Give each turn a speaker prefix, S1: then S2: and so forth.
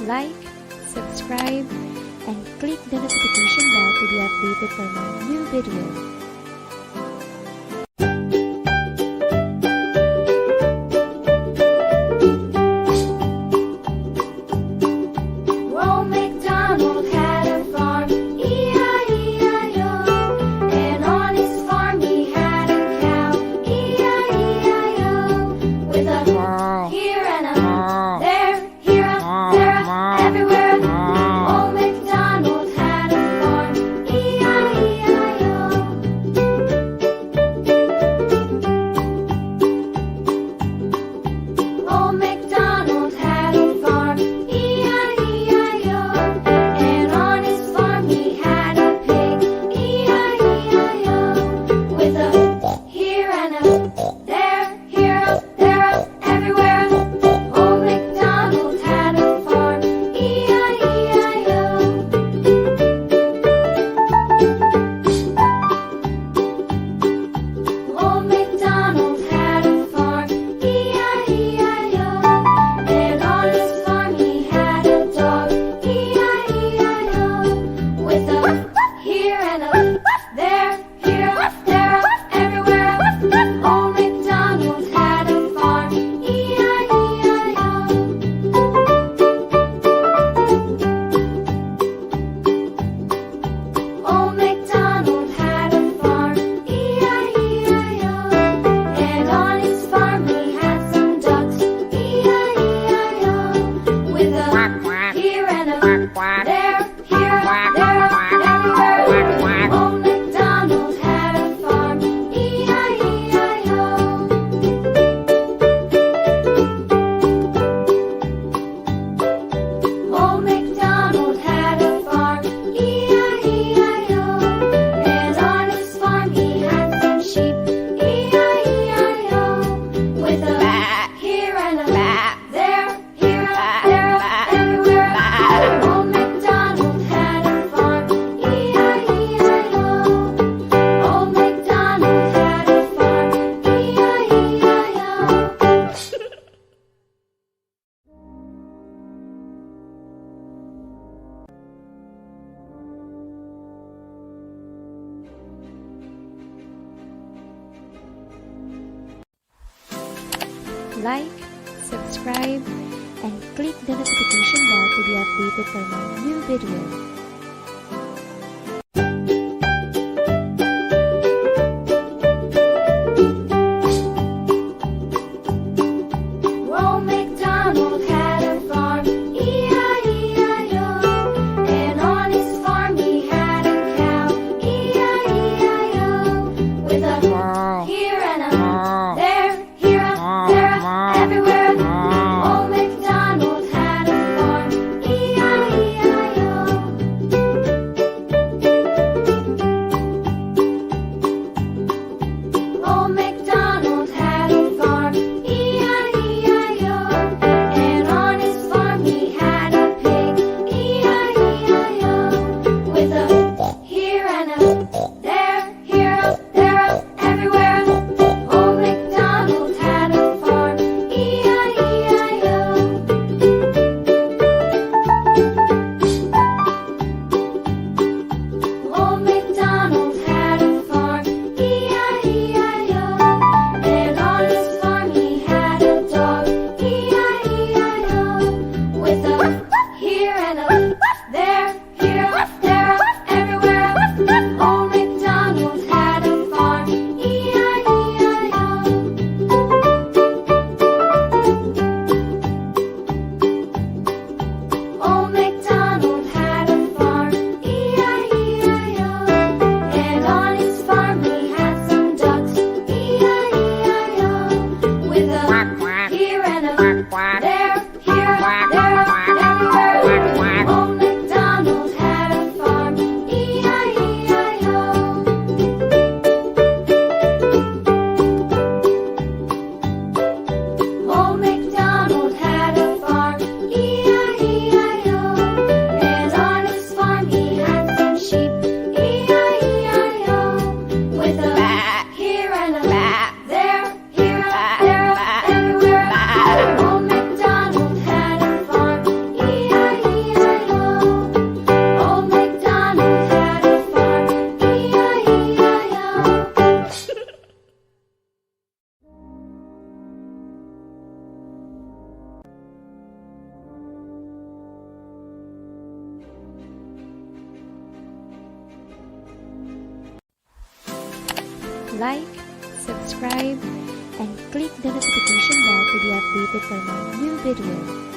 S1: like, subscribe, and click the notification bell to be updated for my new video.
S2: MacDonald had a farm, E-I-E-I-O. And on his farm he had a cow, E-I-E-I-O. With a here and a there, here a there, everywhere. Old MacDonald had a farm, E-I-E-I-O. Old MacDonald had a farm, E-I-E-I-O. And on his farm he had a pig, E-I-E-I-O. With a here and a there, here a there, everywhere. Old MacDonald had a farm, E-I-E-I-O. Old MacDonald had a farm, E-I-E-I-O. And on his farm he had a dog, E-I-E-I-O. With a here and a there, here a there, everywhere. Old MacDonald had a farm, E-I-E-I-O. Old MacDonald had a farm, E-I-E-I-O. And on his farm he had some ducks, E-I-E-I-O. With a here and a there, here a there, everywhere. Old MacDonald had a farm, E-I-E-I-O. Old MacDonald had a farm, E-I-E-I-O. And on his farm he had some sheep, E-I-E-I-O. With a here and a there, here a there, everywhere. Old MacDonald had a farm, E-I-E-I-O. Old MacDonald had a farm, E-I-E-I-O.
S1: Like, subscribe, and click the notification bell to be updated for my new video.
S2: Old MacDonald had a farm, E-I-E-I-O. And on his farm he had a cow, E-I-E-I-O. With a here and a there, here a there, everywhere. Old MacDonald had a farm, E-I-E-I-O.
S1: like, subscribe, and click the notification bell to be updated for my new video.